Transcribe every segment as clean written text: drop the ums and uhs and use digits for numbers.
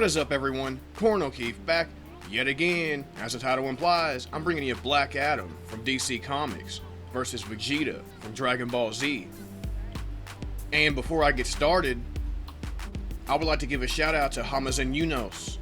is up, everyone? Corn O'Keefe back yet again. As the title implies, I'm bringing you Black Adam from DC Comics versus Vegeta from Dragon Ball Z. And before I get started, I would like to give a shout out to Hamazen Yunos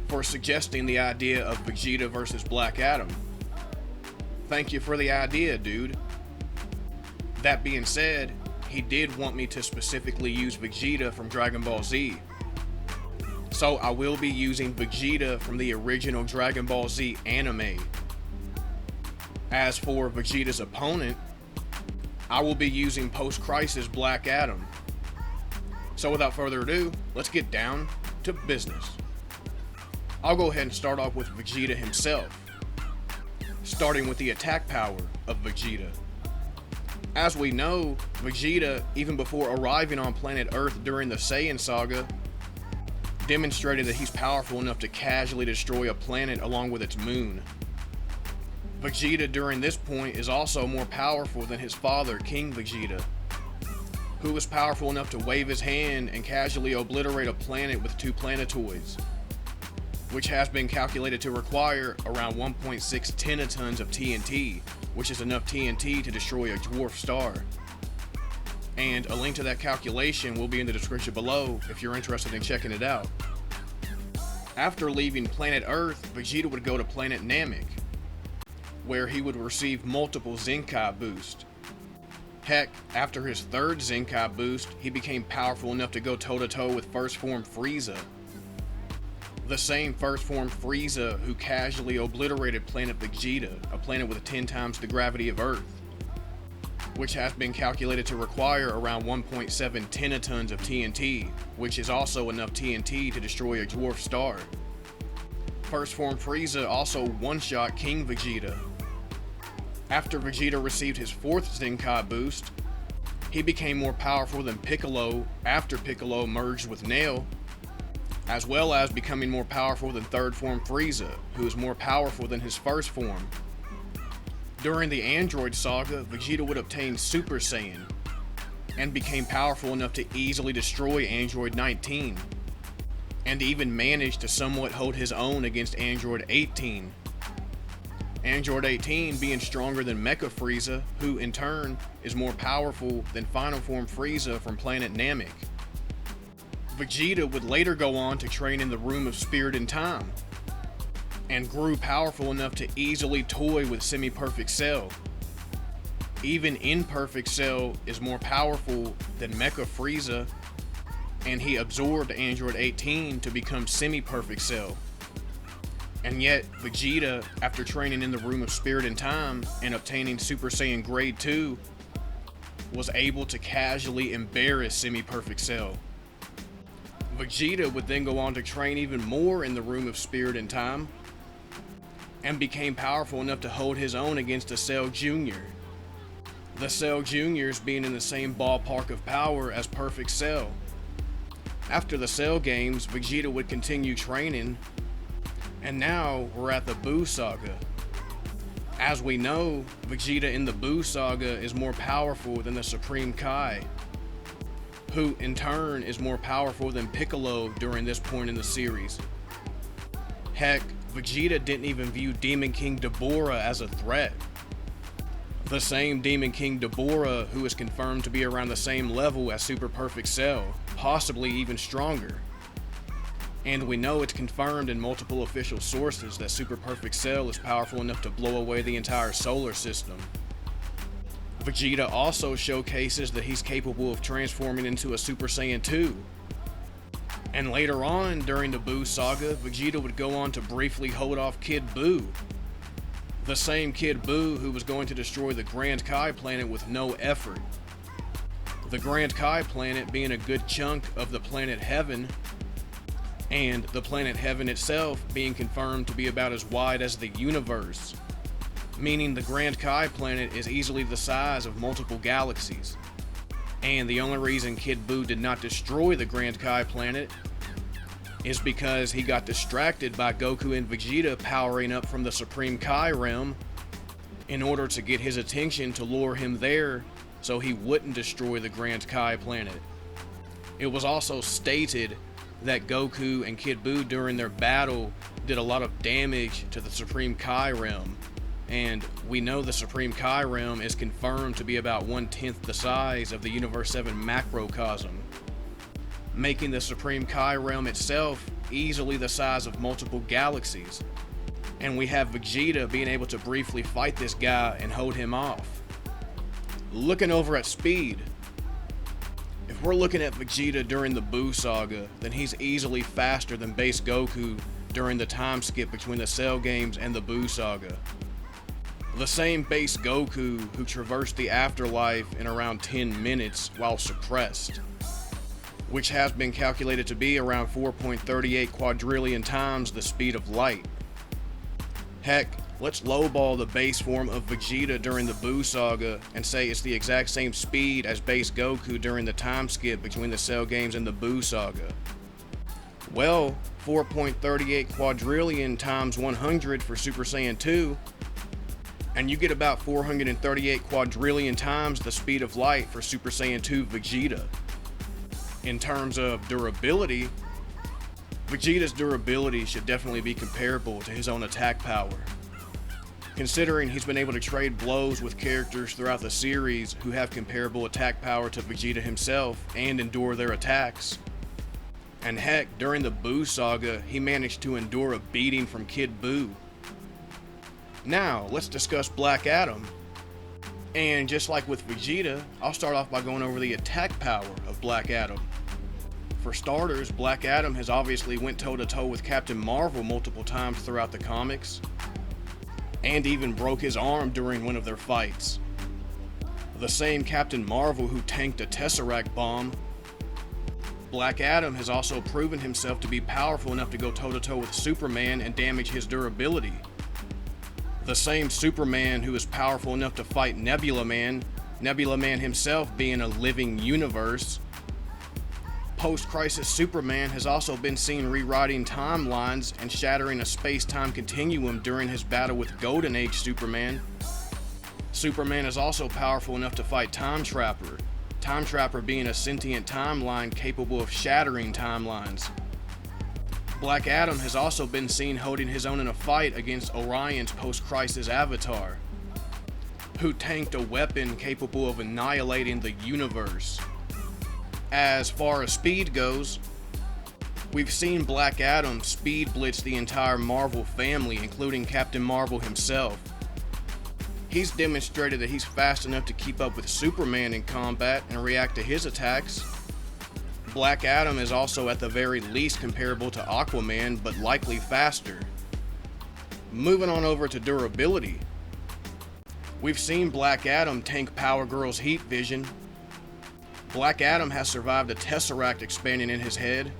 for suggesting the idea of Vegeta versus Black Adam. Thank you for the idea, dude. That being said, he did want me to specifically use Vegeta from Dragon Ball Z. So I will be using Vegeta from the original Dragon Ball Z anime. As for Vegeta's opponent, I will be using post-crisis Black Adam. So without further ado, let's get down to business. I'll go ahead and start off with Vegeta himself, starting with the attack power of Vegeta. As we know, Vegeta, even before arriving on planet Earth during the Saiyan saga, demonstrated that he's powerful enough to casually destroy a planet along with its moon. Vegeta during this point is also more powerful than his father, King Vegeta, who was powerful enough to wave his hand and casually obliterate a planet with 2 planetoids, which has been calculated to require around 1.6 tenatons of TNT, which is enough TNT to destroy a dwarf star. And a link to that calculation will be in the description below if you're interested in checking it out. After leaving planet Earth, Vegeta would go to planet Namek, where he would receive multiple Zenkai boosts. Heck, after his 3rd Zenkai boost, he became powerful enough to go toe-to-toe with First Form Frieza. The same First Form Frieza who casually obliterated planet Vegeta, a planet with 10 times the gravity of Earth, which has been calculated to require around 1.7 tenatons of TNT, which is also enough TNT to destroy a dwarf star. First Form Frieza also one-shot King Vegeta. After Vegeta received his 4th Zenkai boost, he became more powerful than Piccolo after Piccolo merged with Nail, as well as becoming more powerful than 3rd Form Frieza, who is more powerful than his 1st form. During the Android saga, Vegeta would obtain Super Saiyan, and became powerful enough to easily destroy Android 19, and even managed to somewhat hold his own against Android 18. Android 18 being stronger than Mecha Frieza, who in turn is more powerful than Final Form Frieza from planet Namek. Vegeta would later go on to train in the Room of Spirit and Time, and grew powerful enough to easily toy with Semi-Perfect Cell. Even Imperfect Cell is more powerful than Mecha Frieza, and he absorbed Android 18 to become Semi-Perfect Cell. And yet, Vegeta, after training in the Room of Spirit and Time and obtaining Super Saiyan Grade 2, was able to casually embarrass Semi-Perfect Cell. Vegeta would then go on to train even more in the Room of Spirit and Time, and became powerful enough to hold his own against a Cell Jr. The Cell Juniors being in the same ballpark of power as Perfect Cell. After the Cell games, Vegeta would continue training, and now we're at the Buu Saga. As we know, Vegeta in the Buu Saga is more powerful than the Supreme Kai, who in turn is more powerful than Piccolo during this point in the series. Heck, Vegeta didn't even view Demon King Dabura as a threat. The same Demon King Dabura who is confirmed to be around the same level as Super Perfect Cell, possibly even stronger. And we know it's confirmed in multiple official sources that Super Perfect Cell is powerful enough to blow away the entire solar system. Vegeta also showcases that he's capable of transforming into a Super Saiyan 2. And later on, during the Buu Saga, Vegeta would go on to briefly hold off Kid Buu. The same Kid Buu who was going to destroy the Grand Kai planet with no effort. The Grand Kai planet being a good chunk of the planet Heaven, and the planet Heaven itself being confirmed to be about as wide as the universe, meaning the Grand Kai planet is easily the size of multiple galaxies. And the only reason Kid Buu did not destroy the Grand Kai planet is because he got distracted by Goku and Vegeta powering up from the Supreme Kai realm in order to get his attention to lure him there so he wouldn't destroy the Grand Kai planet. It was also stated that Goku and Kid Buu during their battle did a lot of damage to the Supreme Kai realm, and we know the Supreme Kai realm is confirmed to be about 1/10 the size of the Universe 7 macrocosm, making the Supreme Kai realm itself easily the size of multiple galaxies. And we have Vegeta being able to briefly fight this guy and hold him off. Looking over at speed, if we're looking at Vegeta during the Buu saga, then he's easily faster than base Goku during the time skip between the Cell games and the Buu saga. The same base Goku who traversed the afterlife in around 10 minutes while suppressed, which has been calculated to be around 4.38 quadrillion times the speed of light. Heck, let's lowball the base form of Vegeta during the Buu saga and say it's the exact same speed as base Goku during the time skip between the Cell games and the Buu saga. Well, 4.38 quadrillion times 100 for Super Saiyan 2, and you get about 438 quadrillion times the speed of light for Super Saiyan 2 Vegeta. In terms of durability, Vegeta's durability should definitely be comparable to his own attack power, considering he's been able to trade blows with characters throughout the series who have comparable attack power to Vegeta himself and endure their attacks. And heck, during the Buu saga, he managed to endure a beating from Kid Buu. Now, let's discuss Black Adam. And just like with Vegeta, I'll start off by going over the attack power of Black Adam. For starters, Black Adam has obviously went toe-to-toe with Captain Marvel multiple times throughout the comics, and even broke his arm during one of their fights. The same Captain Marvel who tanked a Tesseract bomb. Black Adam has also proven himself to be powerful enough to go toe-to-toe with Superman and damage his durability. The same Superman who is powerful enough to fight Nebula Man, Nebula Man himself being a living universe. Post-Crisis Superman has also been seen rewriting timelines and shattering a space-time continuum during his battle with Golden Age Superman. Superman is also powerful enough to fight Time Trapper, Time Trapper being a sentient timeline capable of shattering timelines. Black Adam has also been seen holding his own in a fight against Orion's post-Crisis Avatar, who tanked a weapon capable of annihilating the universe. As far as speed goes, we've seen Black Adam speed blitz the entire Marvel family, including Captain Marvel himself. He's demonstrated that he's fast enough to keep up with Superman in combat and react to his attacks. Black Adam is also at the very least comparable to Aquaman, but likely faster. Moving on over to durability, we've seen Black Adam tank Power Girl's heat vision. Black Adam has survived a Tesseract expanding in his head,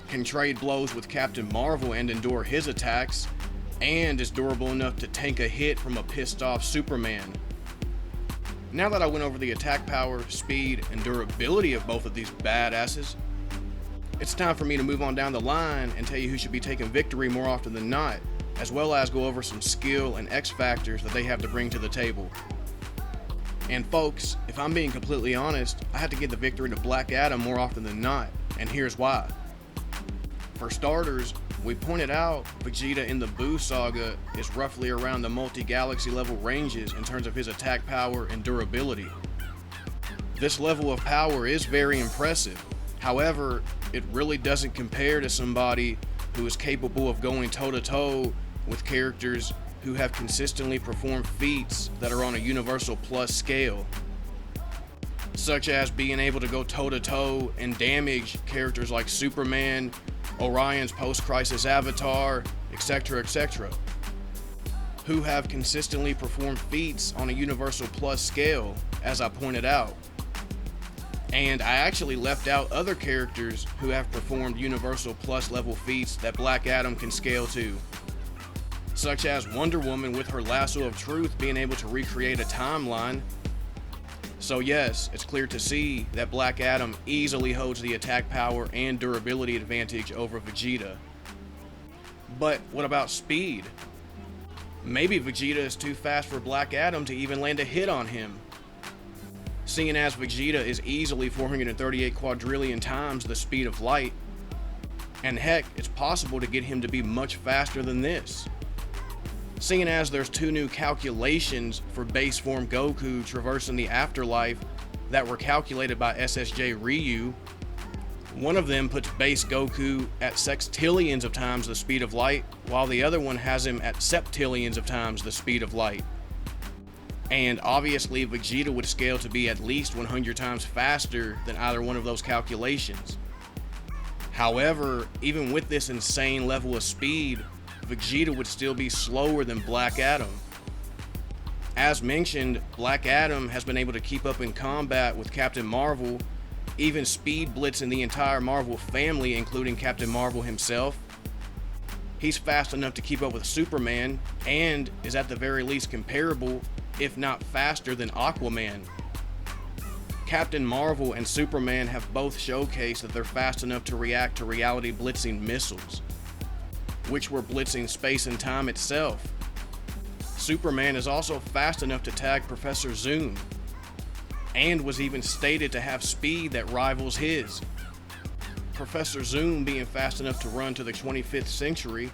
can trade blows with Captain Marvel and endure his attacks, and is durable enough to tank a hit from a pissed off Superman. Now that I went over the attack power, speed, and durability of both of these badasses, it's time for me to move on down the line and tell you who should be taking victory more often than not, as well as go over some skill and X factors that they have to bring to the table. And folks, if I'm being completely honest, I had to give the victory to Black Adam more often than not, and here's why. For starters, we pointed out Vegeta in the Buu saga is roughly around the multi-galaxy level ranges in terms of his attack power and durability. This level of power is very impressive. However, it really doesn't compare to somebody who is capable of going toe-to-toe with characters who have consistently performed feats that are on a Universal Plus scale, such as being able to go toe-to-toe and damage characters like Superman, Orion's post-Crisis Avatar, etc., etc., who have consistently performed feats on a Universal Plus scale, as I pointed out. And I actually left out other characters who have performed Universal Plus level feats that Black Adam can scale to, such as Wonder Woman with her Lasso of Truth being able to recreate a timeline. So yes, it's clear to see that Black Adam easily holds the attack power and durability advantage over Vegeta. But what about speed? Maybe Vegeta is too fast for Black Adam to even land a hit on him, seeing as Vegeta is easily 438 quadrillion times the speed of light. And heck, it's possible to get him to be much faster than this. Seeing as there's 2 new calculations for base form Goku traversing the afterlife that were calculated by SSJ Ryu, one of them puts base Goku at sextillions of times the speed of light, while the other one has him at septillions of times the speed of light. And obviously Vegeta would scale to be at least 100 times faster than either one of those calculations. However, even with this insane level of speed, Vegeta would still be slower than Black Adam. As mentioned, Black Adam has been able to keep up in combat with Captain Marvel, even speed blitzing the entire Marvel family, including Captain Marvel himself. He's fast enough to keep up with Superman, and is at the very least comparable, if not faster, than Aquaman. Captain Marvel and Superman have both showcased that they're fast enough to react to reality blitzing missiles, which were blitzing space and time itself. Superman is also fast enough to tag Professor Zoom, and was even stated to have speed that rivals his. Professor Zoom being fast enough to run to the 25th century,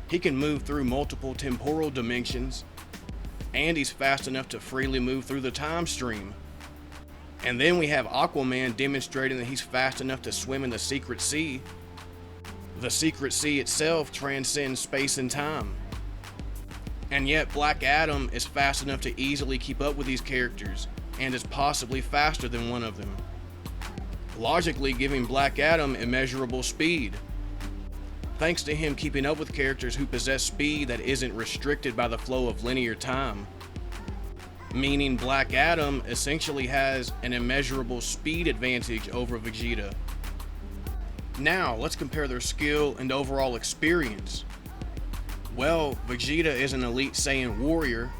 he can move through multiple temporal dimensions, and he's fast enough to freely move through the time stream. And then we have Aquaman demonstrating that he's fast enough to swim in the secret sea. The secret sea itself transcends space and time. And yet Black Adam is fast enough to easily keep up with these characters, and is possibly faster than one of them, logically giving Black Adam immeasurable speed. Thanks to him keeping up with characters who possess speed that isn't restricted by the flow of linear time. Meaning Black Adam essentially has an immeasurable speed advantage over Vegeta. Now, let's compare their skill and overall experience. Well, Vegeta is an elite Saiyan warrior.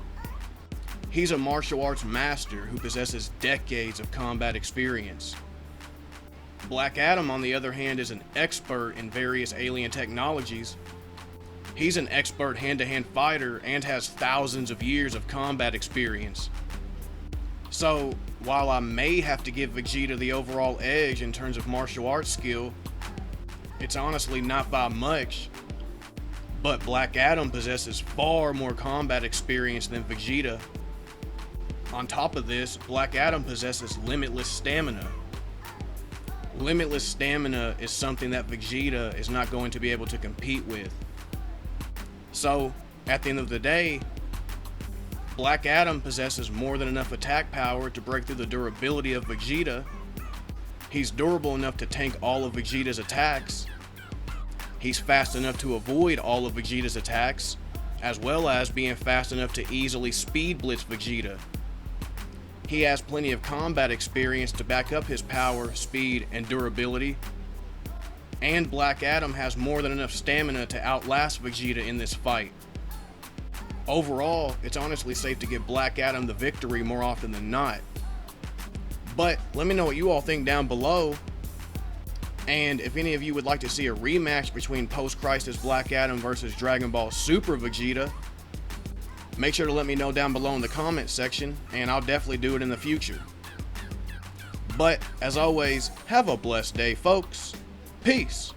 He's a martial arts master who possesses decades of combat experience. Black Adam, on the other hand, is an expert in various alien technologies. He's an expert hand-to-hand fighter and has thousands of years of combat experience. So, while I may have to give Vegeta the overall edge in terms of martial arts skill, it's honestly not by much. But Black Adam possesses far more combat experience than Vegeta. On top of this, Black Adam possesses limitless stamina. Limitless stamina is something that Vegeta is not going to be able to compete with. So, at the end of the day, Black Adam possesses more than enough attack power to break through the durability of Vegeta. He's durable enough to tank all of Vegeta's attacks. He's fast enough to avoid all of Vegeta's attacks, as well as being fast enough to easily speed blitz Vegeta. He has plenty of combat experience to back up his power, speed, and durability. And Black Adam has more than enough stamina to outlast Vegeta in this fight. Overall, it's honestly safe to give Black Adam the victory more often than not. But let me know what you all think down below. And if any of you would like to see a rematch between Post-Crisis Black Adam versus Dragon Ball Super Vegeta, make sure to let me know down below in the comment section, and I'll definitely do it in the future. But, as always, have a blessed day, folks. Peace.